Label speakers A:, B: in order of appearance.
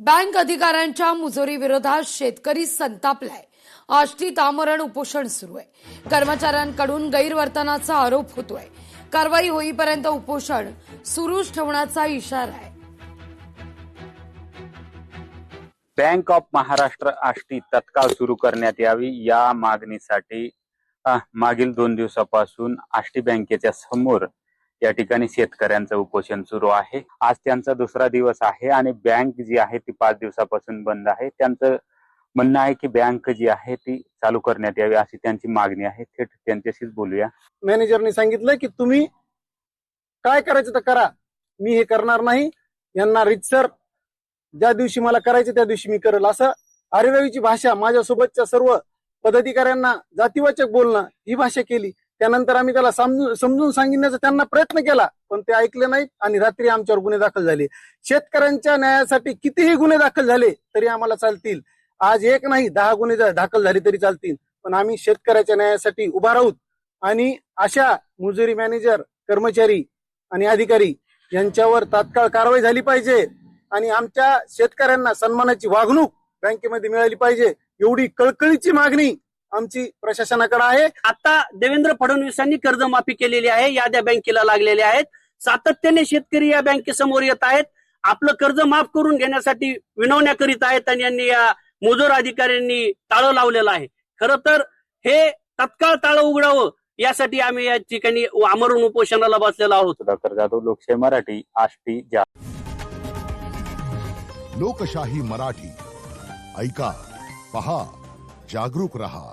A: Bank अधिकाऱ्यांच्या मुजोरी विरोधात शेतकरी संतापलाय। आष्टीत आमरण उपोषण सुरू आहे। कर्मचाऱ्यांकडून गैरवर्तनाचा आरोप होतोय। कारवाई होईपर्यंत उपोषण सुरूच ठेवण्याचा इशारा आहे।
B: बँक ऑफ महाराष्ट्र आष्टी तत्काळ सुरू करण्यात यावी या मागणीसाठी मागील 2 दिवसापासून आष्टी बँकेच्या समोर या ठिकाणी शेतकऱ्यांचं उपोषण सुरू आहे। आज त्यांचा दुसरा दिवस आहे आणि बँक जी आहे ती 5 दिवसापासून बंद आहे। त्यांचं म्हणणं आहे की बँक जी आहे ती चालू करण्यात यावी अशी त्यांची मागणी आहे। थेट त्यांच्याशीच बोलूया।
C: मॅनेजरने सांगितलं की तुम्ही काय करायचं तर करा, मी हे करणार नाही। यांना रितसर ज्या दिवशी मला करायचं त्या दिवशी मी करेल असं आरेरावीची भाषा माझ्यासोबतच्या सर्व पदाधिकाऱ्यांना जातीवाचक बोलणं ही भाषा केली। त्यानंतर आम्ही त्याला समजून सांगण्याचा त्यांना प्रयत्न केला, पण ते ऐकले नाहीत आणि रात्री आमच्यावर गुन्हे दाखल झाले। शेतकऱ्यांच्या न्यायासाठी कितीही गुन्हे दाखल झाले तरी आम्हाला चालतील। आज एक नाही 10 गुन्हे दाखल झाले तरी चालतील, पण आम्ही शेतकऱ्याच्या न्यायासाठी उभा राहूत आणि अशा मुजोरी मॅनेजर, कर्मचारी आणि अधिकारी यांच्यावर तात्काळ कारवाई झाली पाहिजे आणि आमच्या शेतकऱ्यांना सन्मानाची वागणूक बँकेमध्ये मिळाली पाहिजे एवढी कळकळीची मागणी आमची प्रशासनाकडे आहे।
D: आता देवेंद्र फडणवीसांनी कर्जमाफी केलेली आहे, याद्या बँकेला लागलेल्या आहेत। सातत्याने शेतकरी या बँकेसमोर येत आहेत, आपलं कर्ज माफ करून घेण्यासाठी विनवण्या करीत आहेत आणि यांनी या मुजोर अधिकाऱ्यांनी टाळं लावलेलं आहे। खरं तर हे तत्काळ टाळं उघडावं यासाठी आम्ही या ठिकाणी आमरण उपोषणाला बसलेलो आहोत।
B: सुधाकर जाधव, लोकशाही मराठी, आष्टी।
E: लोकशाही मराठी ऐका, पहा, जागरूक रहा।